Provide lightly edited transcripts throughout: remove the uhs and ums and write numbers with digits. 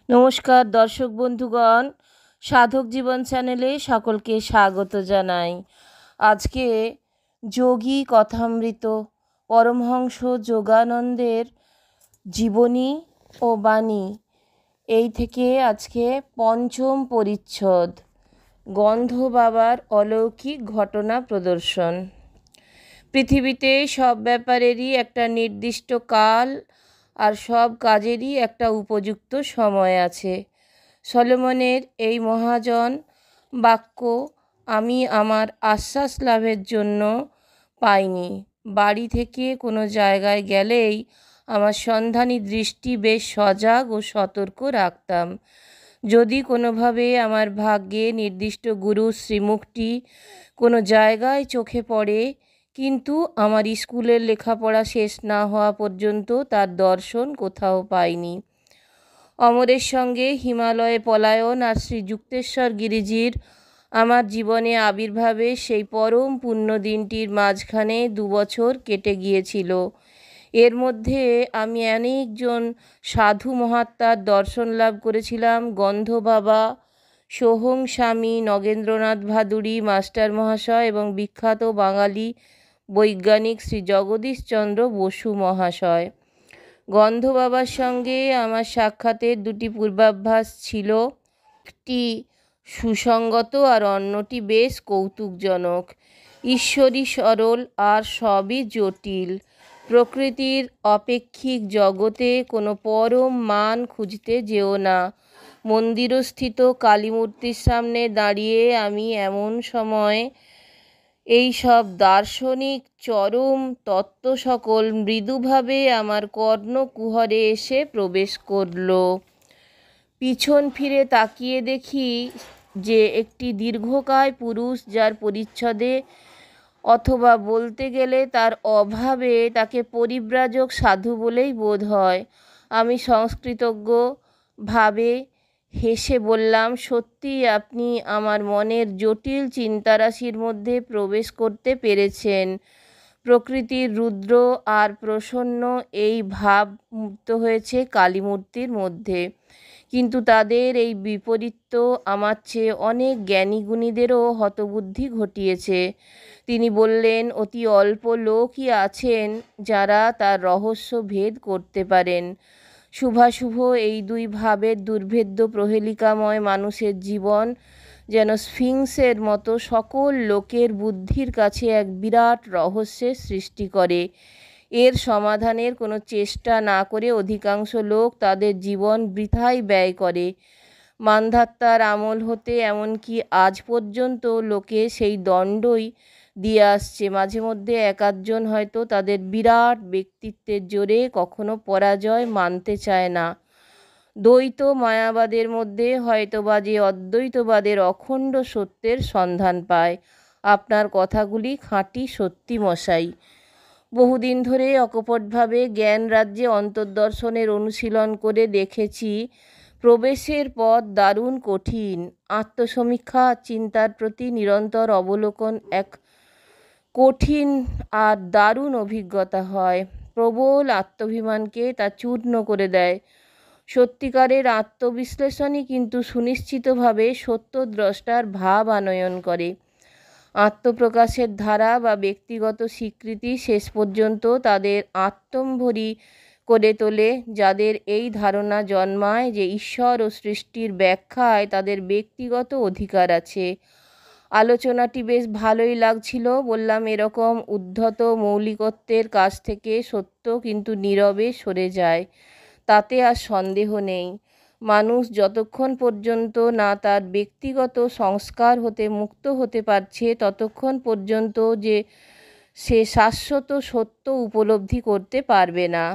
নমস্কার দর্শক বন্ধুগণ, সাধক জীবন চ্যানেলে সকলকে স্বাগত জানাই। আজকে যোগী কথামৃত পরমহংস যোগানন্দের জীবনী ও বাণী এই থেকে আজকে পঞ্চম পরিচ্ছদ, গন্ধ বাবার অলৌকিক ঘটনা প্রদর্শন। পৃথিবীতে সব ব্যাপারেরই একটা নির্দিষ্ট কাল আর সব কাজেরই একটা উপযুক্ত সময় আছে। সলোমনের এই মহাজন বাক্য আমি আমার আশ্বাস লাভের জন্য পাইনি। বাড়ি থেকে কোনো জায়গায় গেলেই আমার সন্ধানী দৃষ্টি বেশ সজাগ ও সতর্ক রাখতাম। যদি কোনোভাবে আমার ভাগ্যে নির্দিষ্ট গুরুর শ্রীমুখটি কোনো জায়গায় চোখে পড়ে, কিন্তু আমার স্কুলের লেখাপড়া শেষ না হওয়া পর্যন্ত তার দর্শন কোথাও পাইনি। অমরের সঙ্গে হিমালয়ে পলায়ন আর শ্রী যুক্তেশ্বর গিরিজির আমার জীবনে আবির্ভাবে সেই পরম পুণ্য দিনটির মাঝখানে 2 বছর কেটে গিয়েছিল। এর মধ্যে আমি অনেকজন সাধু মহাত্মার দর্শন লাভ করেছিলাম। গন্ধ বাবা, সোহং স্বামী, নগেন্দ্রনাথ ভাদুড়ী মাস্টার মহাশয় এবং বিখ্যাত বাঙালি বৈজ্ঞানিক শ্রী জগদীশচন্দ্র বসু মহাশয়। গন্ধ বাবার সঙ্গে আমার সাক্ষাতের 2টি পূর্বাভাস ছিল, একটি সুসঙ্গত আর অন্যটি বেশ কৌতুকজনক। ঈশ্বরী সরল আর সবই জটিল। প্রকৃতির অপেক্ষিক জগতে কোনো পরম মান খুঁজতে যেও না। মন্দিরস্থিত কালীমূর্তির সামনে দাঁড়িয়ে আমি এমন সময় এই সব দার্শনিক চরম তত্ত্ব সকল মৃদুভাবে আমার কর্ণকুহরে এসে প্রবেশ করল। পিছন ফিরে তাকিয়ে দেখি যে একটি দীর্ঘকায় পুরুষ, যার পরিচ্ছদে অথবা বলতে গেলে তার অভাবে তাকে পরিব্রাজক সাধু বলেই বোধ হয়। আমি সংস্কৃতজ্ঞ ভাবে হেসে বললাম, সত্যি আপনি আমার মনের জটিল চিন্তারাশির মধ্যে প্রবেশ করতে পেরেছেন। প্রকৃতির রুদ্র আর প্রসন্ন এই ভাব মুক্ত হয়েছে কালীমূর্তির মধ্যে, কিন্তু তাদের এই বিপরীত্য আমার চেয়ে অনেক জ্ঞানীগুণীদেরও হতবুদ্ধি ঘটিয়েছে। তিনি বললেন, অতি অল্প লোকই আছেন যারা তার রহস্য ভেদ করতে পারেন। শুভাশুভ এই 2 ভাবের দুর্ভেদ্য প্রহেলিকাময় মানুষের জীবন যেন স্ফিংসের মতো সকল লোকের বুদ্ধির কাছে এক বিরাট রহস্যের সৃষ্টি করে। এর সমাধানের কোনো চেষ্টা না করে অধিকাংশ লোক তাদের জীবন বৃথাই ব্যয় করে। মান্ধাত্তার আমল হতে এমনকি আজ পর্যন্ত লোকে সেই দণ্ডই দিয়ে আসছে। মাঝে মধ্যে একাধজন হয়তো তাদের বিরাট ব্যক্তিত্বের জোরে কখনো পরাজয় মানতে চায় না। দ্বৈত মায়াবাদের মধ্যে হয়তোবা যে অদ্বৈতবাদের অখণ্ড সত্যের সন্ধান পায়। আপনার কথাগুলি খাঁটি সত্যি মশাই। বহুদিন ধরে অকপটভাবে জ্ঞান রাজ্যে অন্তর্দর্শনের অনুশীলন করে দেখেছি, প্রবেশের পথ দারুণ কঠিন। আত্মসমীক্ষা, চিন্তার প্রতি নিরন্তর অবলোকন এক কঠিন আর দারুণ অভিজ্ঞতা হয়। প্রবল আত্মাভিমানকে তা চূর্ণ করে দেয়। সত্যিকারের আত্মবিশ্লেষণই কিন্তু সুনিশ্চিতভাবে সত্যদ্রষ্টার ভাব আনয়ন করে। আত্মপ্রকাশের ধারা বা ব্যক্তিগত স্বীকৃতি শেষ পর্যন্ত তাদের আত্মম্ভরী করে তোলে, যাদের এই ধারণা জন্মায় যে ঈশ্বর ও সৃষ্টির ব্যাখ্যায় তাদের ব্যক্তিগত অধিকার আছে। আলোচনাটি বেশ ভালোই লাগছিল। বললাম, এরকম উদ্ধত মৌলিকত্বের কাছ থেকে সত্য কিন্তু নীরবে সরে যায়, তাতে আর সন্দেহ নেই। মানুষ যতক্ষণ পর্যন্ত না তার ব্যক্তিগত সংস্কার হতে মুক্ত হতে পারছে, ততক্ষণ পর্যন্ত যে সে শাশ্বত সত্য উপলব্ধি করতে পারবে না।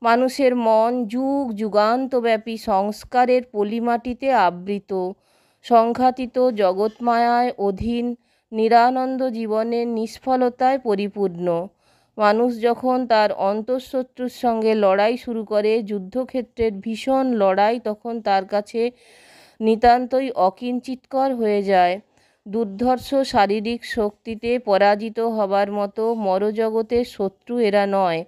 মানুষের মন যুগ যুগান্তব্যাপী সংস্কারের পলিমাটিতে আবৃত, সংঘাতিত জগৎমায়ায় অধীন, নিরানন্দ জীবনের নিষ্ফলতায় পরিপূর্ণ। মানুষ যখন তার অন্তঃশত্রুর সঙ্গে লড়াই শুরু করে, যুদ্ধক্ষেত্রের ভীষণ লড়াই, তখন তার কাছে নিতান্তই অকিঞ্চিৎকর হয়ে যায়। দুর্ধর্ষ শারীরিক শক্তিতে পরাজিত হবার মতো মরজগতের শত্রু এরা নয়।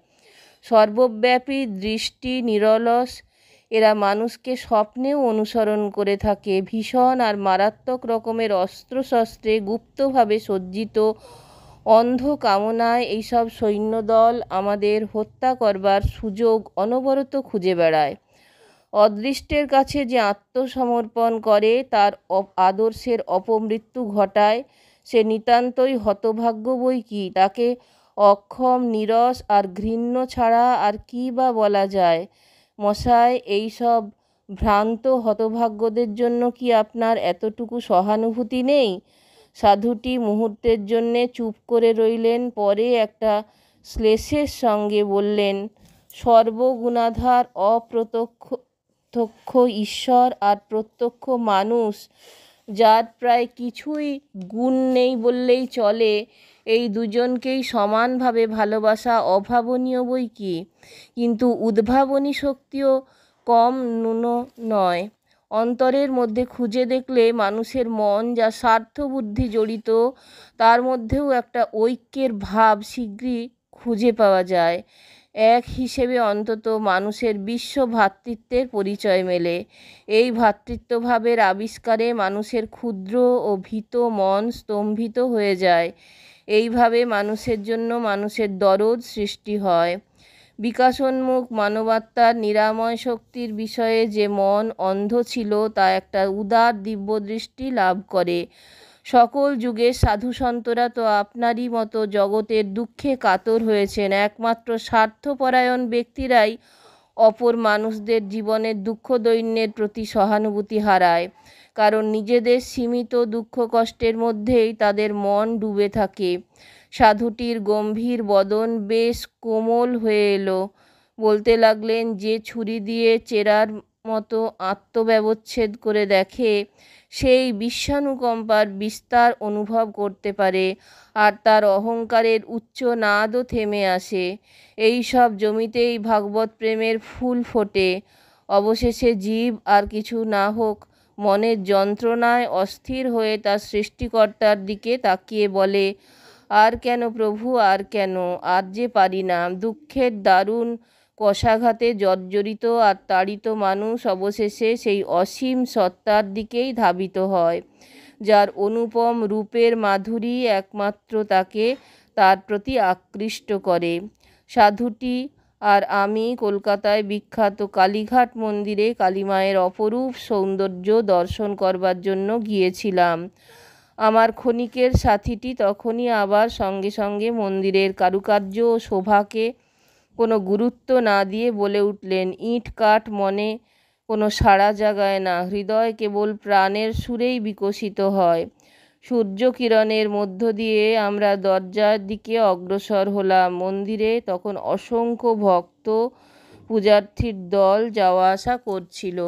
সর্বব্যাপী দৃষ্টি, নিরলস এরা মানুষকে স্বপ্নেও অনুসরণ করে থাকে। ভীষণ আর মারাত্মক রকমের অস্ত্রশস্ত্রে গুপ্তভাবে সজ্জিত অন্ধ কামনায় এইসব সৈন্যদল আমাদের হত্যা করবার সুযোগ অনবরত খুঁজে বেড়ায়। অদৃষ্টের কাছে যে আত্মসমর্পণ করে, তার আদর্শের অপমৃত্যু ঘটায়, সে নিতান্তই হতভাগ্য বই কি। তাকে অক্ষম, নীরস আর ঘৃণ্য ছাড়া আর কী বা বলা যায়? মশাই, এইসব ভ্রান্ত হতভাগ্যদের জন্য কি আপনার এতটুকু সহানুভূতি নেই? সাধুটি মুহূর্তের জন্যে চুপ করে রইলেন, পরে একটা শ্লেষের সঙ্গে বললেন, সর্বগুণাধার অপ্রত্যক্ষ ঈশ্বর আর প্রত্যক্ষ মানুষ, যার প্রায় কিছুই গুণ নেই বললেই চলে, এই দুজনকেই সমানভাবে ভালোবাসা অভাবনীয় বই কি, কিন্তু উদ্ভাবনী শক্তিও কম ন্যূন নয়। অন্তরের মধ্যে খুঁজে দেখলে মানুষের মন যা স্বার্থবুদ্ধি জড়িত, তার মধ্যেও একটা ঐক্যের ভাব শীঘ্রই খুঁজে পাওয়া যায়। এক হিসেবে অন্তত মানুষের বিশ্ব ভ্রাতৃত্বের পরিচয় মেলে। এই ভ্রাতৃত্বভাবের আবিষ্কারে মানুষের ক্ষুদ্র ও ভীত মন স্তম্ভিত হয়ে যায়। এইভাবে মানুষের জন্য মানুষের দরদ সৃষ্টি হয়। বিকাশোন্মুখ মানবাত্মার নিরাময় শক্তির বিষয়ে যে মন অন্ধ ছিল, তা একটা উদার দিব্যদৃষ্টি লাভ করে। সকল যুগের সাধুসন্তরা তো আপনারই মতো জগতের দুঃখে কাতর হয়েছেন। একমাত্র স্বার্থপরায়ণ ব্যক্তিরাই অপর মানুষদের জীবনের দুঃখ দৈন্যের প্রতি সহানুভূতি হারায়, কারণ নিজেদের সীমিত দুঃখ কষ্টের মধ্যেই তাদের মন ডুবে থাকে। সাধুটির গম্ভীর বদন বেশ কোমল হয়ে এলো। বলতে লাগলেন, যে ছুরি দিয়ে চেরার মতো আত্মব্যবচ্ছেদ করে দেখে, সেই বিশ্বানুকম্পার বিস্তার অনুভব করতে পারে, আর তার অহংকারের উচ্চ নাদও থেমে আসে। এই সব জমিতেই ভাগবত প্রেমের ফুল ফোটে। অবশেষে জীব আর কিছু না হোক মনের যন্ত্রণায় অস্থির হয়ে তার সৃষ্টিকর্তার দিকে তাকিয়ে বলে, আর কেন প্রভু, আর কেন? আর যে পারি না। দুঃখের দারুণ কষাঘাতে জর্জরিত আর তাড়িত মানুষ অবশেষে সেই অসীম সত্তার দিকেই ধাবিত হয়, যার অনুপম রূপের মাধুরী একমাত্র তাকে তার প্রতি আকৃষ্ট করে। সাধুটি আর আমি কলকাতায় বিখ্যাত কালীঘাট মন্দিরে কালীমায়ের অপরূপ সৌন্দর্য দর্শন করবার জন্য গিয়েছিলাম। আমার ক্ষণিকের সাথীটি তখনই আবার সঙ্গে সঙ্গে মন্দিরের কারুকার্য ও শোভাকে কোনো গুরুত্ব না দিয়ে বলে উঠলেন, ইট কাঠ মনে কোনো সাড়া জাগায় না, হৃদয় কেবল প্রাণের সুরেই বিকশিত হয়। সূর্যকিরণের মধ্য দিয়ে আমরা দরজার দিকে অগ্রসর হলাম। মন্দিরে তখন অসংখ্য ভক্ত পূজার্থীর দল যাওয়া আসা করছিল।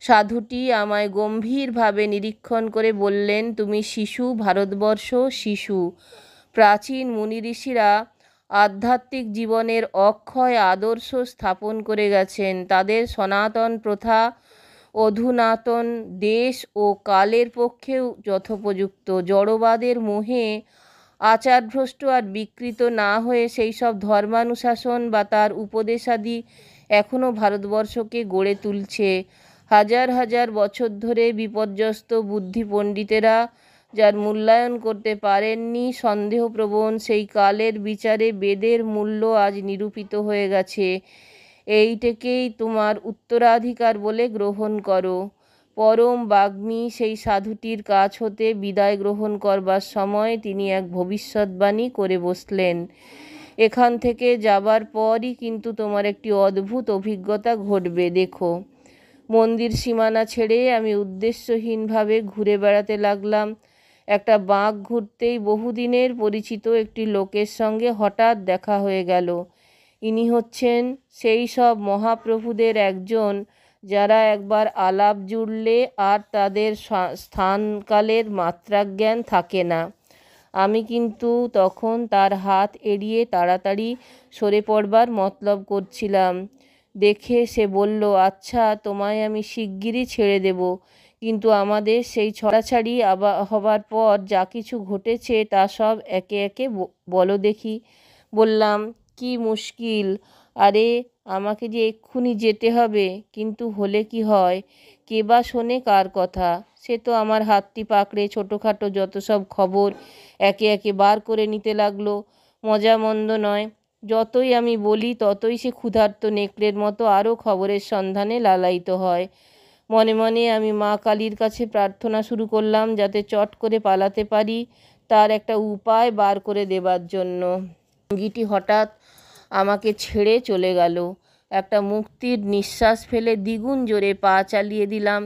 সাধুটি আমায় গম্ভীরভাবে নিরীক্ষণ করে বললেন, তুমি শিশু, ভারতবর্ষ শিশু। প্রাচীন মুনি ঋষিরা আধ্যাত্মিক জীবনের অক্ষয় আদর্শ স্থাপন করে গেছেন। তাদের সনাতন প্রথা অধুনাতন দেশ ও কালের পক্ষেও যথোপযুক্ত। জড়বাদের মোহে আচারভ্রষ্ট আর বিকৃত না হয়ে সেই সব ধর্মানুশাসন বা তার উপদেশাদি এখনও ভারতবর্ষকে গড়ে তুলছে। হাজার হাজার বছর ধরে বিপর্যস্ত বুদ্ধি পণ্ডিতেরা যার মূল্যায়ন করতে পারেননি, সন্দেহপ্রবণ সেই কালের বিচারে বেদের মূল্য আজ নিরূপিত হয়ে গেছে। এইটাকেই তোমার উত্তরাধিকার বলে গ্রহণ করো। পরম বাগ্মী সেই সাধুটির কাছ হতে বিদায় গ্রহণ করবার সময় তিনি এক ভবিষ্যৎবাণী করে বসলেন, এখান থেকে যাবার পরই কিন্তু তোমার একটি অদ্ভুত অভিজ্ঞতা ঘটবে। দেখো। মন্দির সীমানা ছেড়ে আমি উদ্দেশ্যহীনভাবে ঘুরে বেড়াতে লাগলাম। একটা বাঁক ঘুরতেই বহুদিনের পরিচিত একটি লোকের সঙ্গে হঠাৎ দেখা হয়ে গেল। ইনি হচ্ছেন সেই সব মহাপ্রভুদের একজন, যারা একবার আলাপ জুড়লে আর তাদের স্থানকালের মাত্রাজ্ঞান থাকে না। আমি কিন্তু তখন তার হাত এড়িয়ে তাড়াতাড়ি সরে পড়বার মতলব করছিলাম। দেখে সে বলল, আচ্ছা, তোমায় আমি শিগগিরই ছেড়ে দেব, কিন্তু আমাদের সেই ছড়াছাড়ি হবার পর যা কিছু ঘটেছে তা সব একে একে বলো দেখি। বললাম, কি মুশকিল! আরে, আমাকে যে এক্ষুনি যেতে হবে, কিন্তু হলে কি হয়, কে বা শোনে কার কথা। সে তো আমার হাতটি পাকড়ে ছোটোখাটো যত সব খবর একে একে বার করে নিতে লাগলো। মজা মন্দ নয়, যতই আমি বলি ততই সে ক্ষুধার্ত নেকড়ের মতো আরও খবরের সন্ধানে লালায়িত হয়। মনে মনে আমি মা কালীর কাছে প্রার্থনা শুরু করলাম যাতে চট করে পালাতে পারি, তার একটা উপায় বার করে দেবার জন্য। সঙ্গীটি হঠাৎ আমাকে ছেড়ে চলে গেল। একটা মুক্তির নিঃশ্বাস ফেলে দ্বিগুণ জোরে পা চালিয়ে দিলাম,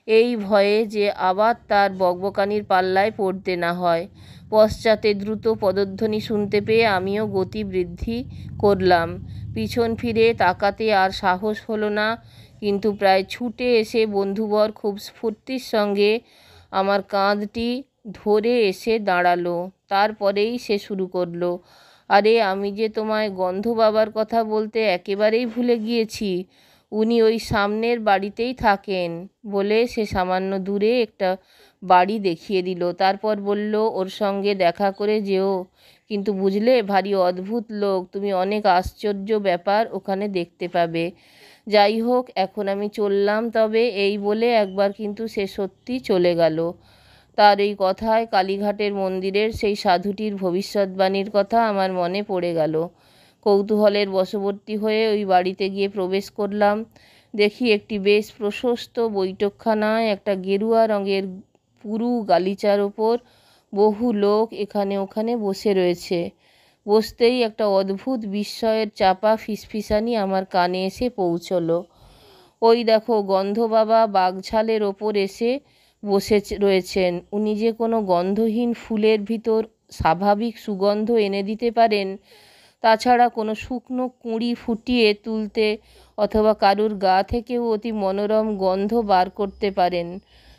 এই ভয়ে যে আবার তার বকবকানির পাল্লায় পড়তে না হয়। পশ্চাতে দ্রুত পদধ্বনি শুনতে পেয়ে আমিও গতি বৃদ্ধি করলাম। পিছন ফিরে তাকাতে আর সাহস হলো না, কিন্তু প্রায় ছুটে এসে বন্ধুবর খুব স্ফূর্তির সঙ্গে আমার কাঁধটি ধরে এসে দাঁড়ালো। তারপরেই সে শুরু করলো, আরে আমি যে তোমায় গন্ধ বাবার কথা বলতে একেবারেই ভুলে গিয়েছি, উনি ওই সামনের বাড়িতেই থাকেন। বলে সে সামান্য দূরে একটা বাড়ি দেখিয়ে দিল। তারপর বলল, ওর সঙ্গে দেখা করে যেও, কিন্তু বুঝলে ভারী অদ্ভুত লোক, তুমি অনেক আশ্চর্য ব্যাপার ওখানে দেখতে পাবে। যাই হোক, এখন আমি চললাম তবে, এই বলে একবার কিন্তু সে সত্যি চলে গেল। তার এই কথায় কালীঘাটের মন্দিরের সেই সাধুটির ভবিষ্যৎবাণীর কথা আমার মনে পড়ে গেল। কৌতূহলের বশবর্তী হয়ে ওই বাড়িতে গিয়ে প্রবেশ করলাম। দেখি একটি বেশ প্রশস্ত বৈঠকখানায় একটা গেরুয়া রঙের পুরু গালিচার ওপর বহু লোক এখানে ওখানে বসে রয়েছে। বসতেই একটা অদ্ভুত বিস্ময়ের চাপা ফিসফিসানি আমার কানে এসে পৌঁছলো। ওই দেখো, গন্ধ বাবা বাঘঝালের ওপর এসে বসে রয়েছেন। উনি যে কোনো গন্ধহীন ফুলের ভিতর স্বাভাবিক সুগন্ধ এনে দিতে পারেন, তাছাড়া কোনো শুকনো কুঁড়ি ফুটিয়ে তুলতে অথবা কারুর গা থেকেও অতি মনোরম গন্ধ বার করতে পারেন।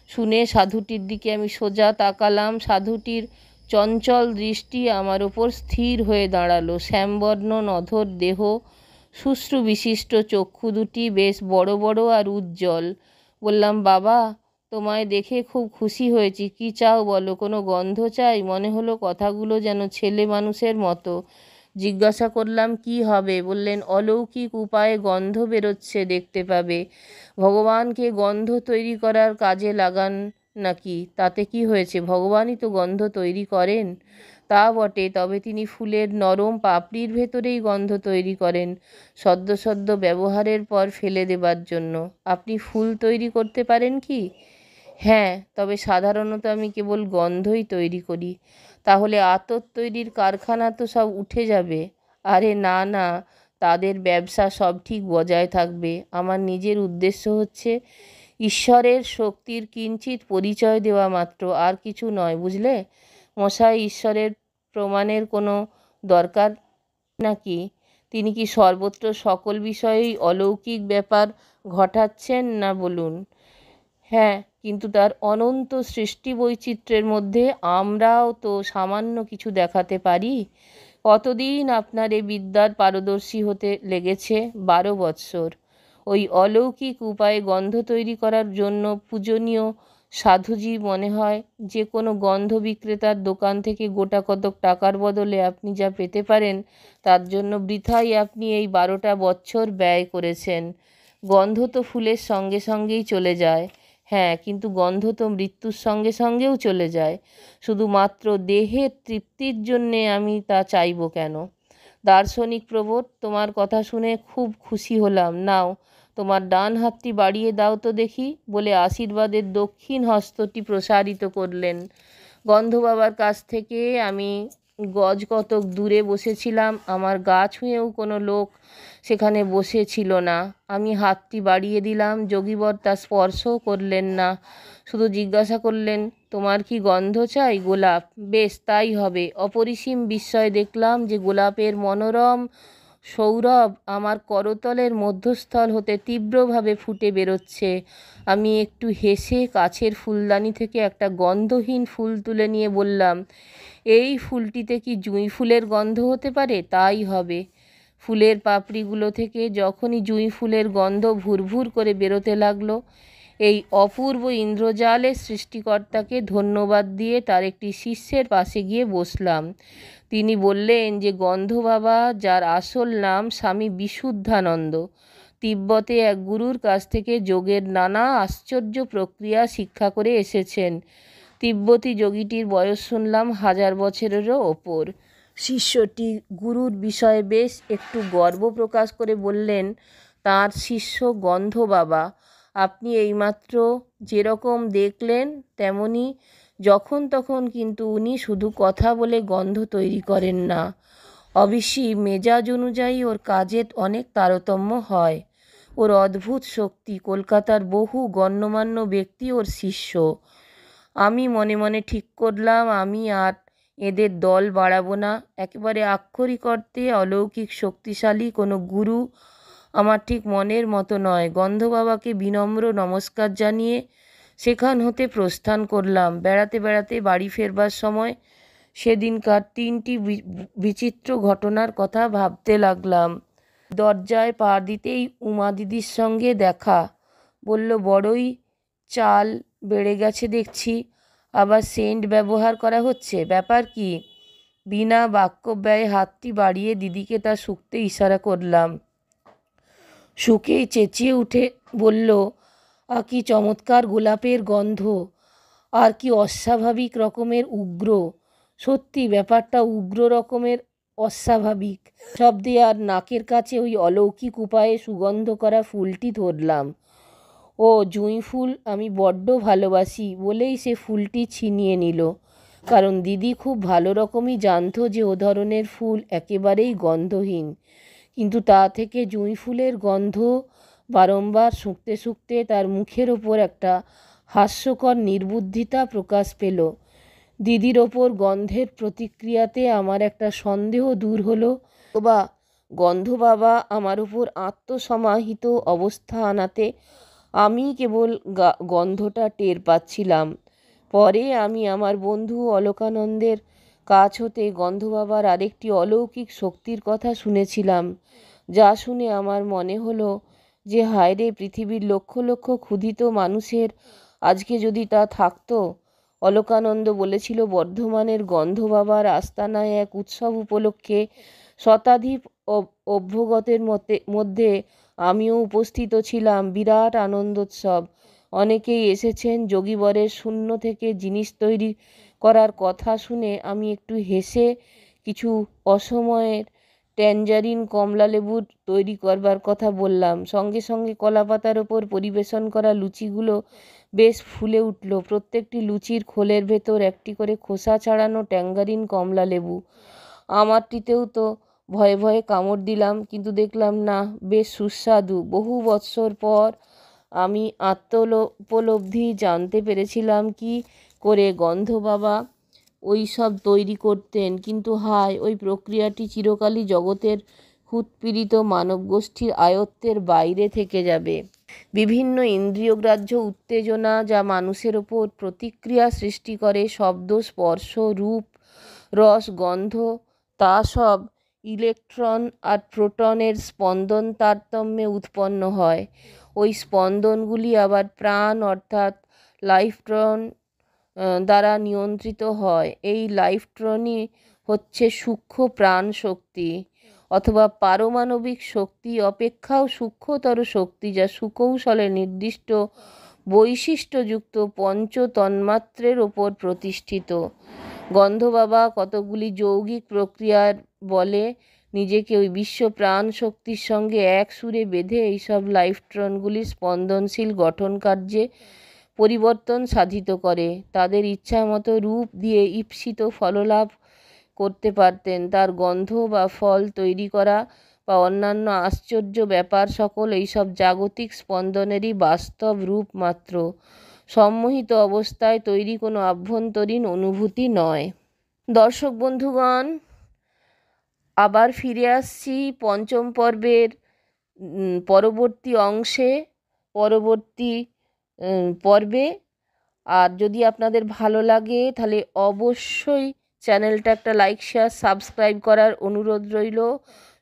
শুনে সাধুটির দিকে আমি সোজা তাকালাম। সাধুটির চঞ্চল দৃষ্টি আমার ওপর স্থির হয়ে দাঁড়ালো। শ্যামবর্ণ নধর দেহ, শুশ্রু বিশিষ্ট চক্ষু দুটি বেশ বড় বড় আর উজ্জ্বল। বললাম, বাবা, তোমায় দেখে খুব খুশি হয়েছি। কি চাও বলো? কোনো গন্ধ চাই? মনে হলো কথাগুলো যেন ছেলে মানুষের মতো। জিজ্ঞাসা করলাম, কি হবে? বললেন, অলৌকিক উপায়ে গন্ধ বেরোচ্ছে, দেখতে পাবে। ভগবানকে গন্ধ তৈরি করার কাজে লাগান নাকি? তাতে কি হয়েছে? ভগবানই তো গন্ধ তৈরি করেন। তা বটে, তবে তিনি ফুলের নরম পাপড়ির ভেতরেই গন্ধ তৈরি করেন, সদ্য সদ্য ব্যবহারের পর ফেলে দেবার জন্য। আপনি ফুল তৈরি করতে পারেন কি? হ্যাঁ, তবে সাধারণত আমি কেবল গন্ধই তৈরি করি। তাহলে আতর তৈরির কারখানা তো সব উঠে যাবে। আরে না না, তাদের ব্যবসা সব ঠিক বজায় থাকবে। আমার নিজের উদ্দেশ্য হচ্ছে ঈশ্বরের শক্তির কিঞ্চিত পরিচয় দেওয়া মাত্র, আর কিছু নয়, বুঝলে মশাই। ঈশ্বরের প্রমাণের কোনো দরকার নাকি? তিনি কি সর্বত্র সকল বিষয়েই অলৌকিক ব্যাপার ঘটাচ্ছেন না, বলুন? হ্যাঁ, কিন্তু তার অনন্ত সৃষ্টি বৈচিত্র্যের মধ্যে আমরাও তো সামান্য কিছু দেখাতে পারি। কতদিন আপনার এই বিদ্যার পারদর্শী হতে লেগেছে? 12 বৎসর। ওই অলৌকিক উপায়ে গন্ধ তৈরি করার জন্য পূজনীয় সাধুজি, মনে হয় যে কোনো গন্ধ বিক্রেতার দোকান থেকে গোটা কতক টাকার বদলে আপনি যা পেতে পারেন, তার জন্য বৃথাই আপনি এই 12টা বৎসর ব্যয় করেছেন। গন্ধ তো ফুলের সঙ্গে সঙ্গেই চলে যায়। হ্যাঁ, কিন্তু গন্ধ তো মৃত্যুর সঙ্গে সঙ্গেও চলে যায়। শুধুমাত্র দেহের তৃপ্তির জন্যে আমি তা চাইব কেন? দার্শনিক প্রবোধ, তোমার কথা শুনে খুব খুশি হলাম। নাও, তোমার ডান হাতটি বাড়িয়ে দাও তো দেখি, বলে আশীর্বাদের দক্ষিণ হস্তটি প্রসারিত করলেন। গন্ধ বাবার কাছ থেকে আমি গজ কতক দূরে বসেছিলাম। আমার গা ছুঁয়েও কোনো লোক সেখানে বসেছিল না। আমি হাতটি বাড়িয়ে দিলাম। যোগীবর তা স্পর্শও করলেন না, শুধু জিজ্ঞাসা করলেন, তোমার কি গন্ধ চাই? গোলাপ? বেশ, তাই হবে। অপরিসীম বিস্ময় দেখলাম যে গোলাপের মনোরম সৌরভ আমার করতলের মধ্যস্থল হতে তীব্রভাবে ফুটে বেরোচ্ছে। আমি একটু হেসে কাছের ফুলদানি থেকে একটা গন্ধহীন ফুল তুলে নিয়ে বললাম, এই ফুলটিতে কি জুঁই ফুলের গন্ধ হতে পারে? তাই হবে। ফুলের পাপড়িগুলো থেকে যখনই জুঁই ফুলের গন্ধ ভুরভুর করে বেরোতে লাগলো, এই অপূর্ব ইন্দ্রজালের সৃষ্টিকর্তাকে ধন্যবাদ দিয়ে তার একটি শিষ্যের পাশে গিয়ে বসলাম। তিনি বললেন যে গন্ধ বাবা, যার আসল নাম স্বামী বিশুদ্ধানন্দ, তিব্বতে এক গুরুর কাছ থেকে যোগের নানা আশ্চর্য প্রক্রিয়া শিক্ষা করে এসেছেন। তিব্বতী যোগীটির বয়স শুনলাম 1000 বছরেরও ওপর। শিষ্যটি গুরুর বিষয়ে বেশ একটু গর্ব প্রকাশ করে বললেন, তাঁর শিষ্য গন্ধ বাবা। আপনি এইমাত্র যেরকম দেখলেন তেমনি যখন তখন কিন্তু উনি শুধু কথা বলে গন্ধ তৈরি করেন না। অবশ্যই মেজাজ অনুযায়ী ওর কাজের অনেক তারতম্য হয়। ওর অদ্ভুত শক্তি। কলকাতার বহু গণ্যমান্য ব্যক্তি ওর শিষ্য। আমি মনে মনে ঠিক করলাম আমি আর এদের দল বাড়াবো না। একেবারে আক্ষরিক অর্থে অলৌকিক শক্তিশালী কোনো গুরু আমার ঠিক মনের মতো নয়। গন্ধ বাবাকে বিনম্র নমস্কার জানিয়ে সেখান হতে প্রস্থান করলাম। বেড়াতে বেড়াতে বাড়ি ফেরবার সময় সেদিনকার 3টি বিচিত্র ঘটনার কথা ভাবতে লাগলাম। দরজায় পা দিতেই উমা দিদির সঙ্গে দেখা। বলল, বড়ই চাল বেড়ে গেছে দেখছি, আবার সেন্ট ব্যবহার করা হচ্ছে, ব্যাপার কি? বিনা বাক্যব্যয়ে হাতটি বাড়িয়ে দিদিকে তা শুকতে ইশারা করলাম। শুকেই চেঁচিয়ে উঠে বলল, কি চমৎকার গোলাপের গন্ধ, আর কি অস্বাভাবিক রকমের উগ্র। সত্যি ব্যাপারটা উগ্র রকমের অস্বাভাবিক। শব্দে আর নাকের কাছে ওই অলৌকিক উপায়ে সুগন্ধ করা ফুলটি ধরলাম। ও জুঁই ফুল আমি বড্ড ভালোবাসি বলেই সে ফুলটি ছিনিয়ে নিল। কারণ দিদি খুব ভালো রকমই জানতো যে ও ধরনের ফুল একেবারেই গন্ধহীন। কিন্তু তা থেকে জুঁই ফুলের গন্ধ বারংবার শুঁকতে শুঁকতে তার মুখের ওপর একটা হাস্যকর নির্বুদ্ধিতা প্রকাশ পেল। দিদির ওপর গন্ধের প্রতিক্রিয়াতে আমার একটা সন্দেহ দূর হলো, বা গন্ধ বাবা আমার উপর আত্মসমাহিত অবস্থা আনাতে আমি কেবল গন্ধটা টের পাচ্ছিলাম। পরে আমি আমার বন্ধু অলোকানন্দের কাছ হতে গন্ধ বাবার আরেকটি অলৌকিক শক্তির কথা শুনেছিলাম, যা শুনে আমার মনে হলো যে হায় রে, পৃথিবীর লক্ষ লক্ষ ক্ষুধিত মানুষের আজকে যদি তা থাকতো। অলোকানন্দ বলেছিল, বর্ধমানের গন্ধ বাবার আস্তানায় এক উৎসব উপলক্ষে শতাধিক অভ্যাগতের মধ্যে আমিও উপস্থিত ছিলাম। বিরাট আনন্দোৎসব। অনেকেই এসেছেন। যোগীবরের শূন্য থেকে জিনিস তৈরি করার কথা শুনে আমি একটু হেসে কিছু অসময়ের ট্যাঞ্জারিন কমলালেবু তৈরি করবার কথা বললাম। সঙ্গে সঙ্গে কলাপাতার ওপর পরিবেশন করা লুচিগুলো বেশ ফুলে উঠল। প্রত্যেকটি লুচির খোলের ভেতর একটি করে খোসা ছাড়ানো ট্যাঞ্জারিন কমলালেবু। আমারটিতেও তো ভয়ে ভয়ে কামড় দিলাম, কিন্তু দেখলাম না, বেশ সুস্বাদু। বহু বৎসর পর আমি উপলব্ধি জানতে পেরেছিলাম কি করে গন্ধ বাবা ওই সব তৈরি করতেন। কিন্তু হায়, ওই প্রক্রিয়াটি চিরকালই জগতের ক্ষুৎপীড়িত মানবগোষ্ঠীর আয়ত্তের বাইরে থেকে যাবে। বিভিন্ন ইন্দ্রিয়গ্রাহ্য উত্তেজনা যা মানুষের ওপর প্রতিক্রিয়া সৃষ্টি করে, শব্দ, স্পর্শ, রূপ, রস, গন্ধ, তা সব ইলেকট্রন আর প্রোটনের স্পন্দন তারতম্যে উৎপন্ন হয়। ওই স্পন্দনগুলি আবার প্রাণ অর্থাৎ লাইফট্রন দ্বারা নিয়ন্ত্রিত হয়। এই লাইফট্রনই হচ্ছে সূক্ষ্ম প্রাণ শক্তি, অথবা পারমাণবিক শক্তি অপেক্ষাও সূক্ষ্মতর শক্তি, যা সুকৌশলে নির্দিষ্ট বৈশিষ্ট্যযুক্ত পঞ্চ তন্মাত্রের ওপর প্রতিষ্ঠিত। গন্ধ বাবা কতগুলি যৌগিক প্রক্রিয়ার বলে নিজেকে ওই বিশ্ব প্রাণ শক্তির সঙ্গে এক সুরে বেঁধে এইসব লাইফট্রনগুলির স্পন্দনশীল গঠন কার্যে পরিবর্তন সাধিত করে। তাদের ইচ্ছা মতো রূপ দিয়ে ঈপ্সিত ফললাভ করতে পারতেন। তার গন্ধ বা ফল তৈরি করা বা অন্যান্য আশ্চর্য ব্যাপার সকল এইসব জাগতিক স্পন্দনেরই বাস্তব রূপ মাত্র, সম্মোহিত অবস্থায় তৈরি কোনো আভ্যন্তরীণ অনুভূতি নয়। দর্শক বন্ধুগণ, আবার ফিরে আসছি পঞ্চম পর্বের পরবর্তী অংশে, পরবর্তী পর্বে। আর যদি আপনাদের ভালো লাগে তাহলে অবশ্যই চ্যানেলটা একটা লাইক, শেয়ার, সাবস্ক্রাইব করার অনুরোধ রইল।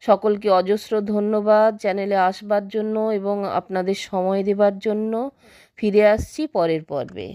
সকলকে অজস্র ধন্যবাদ চ্যানেলে আসবার জন্য এবং আপনাদের সময় দেবার জন্য। ফিরে আসছি পরের পর্বে।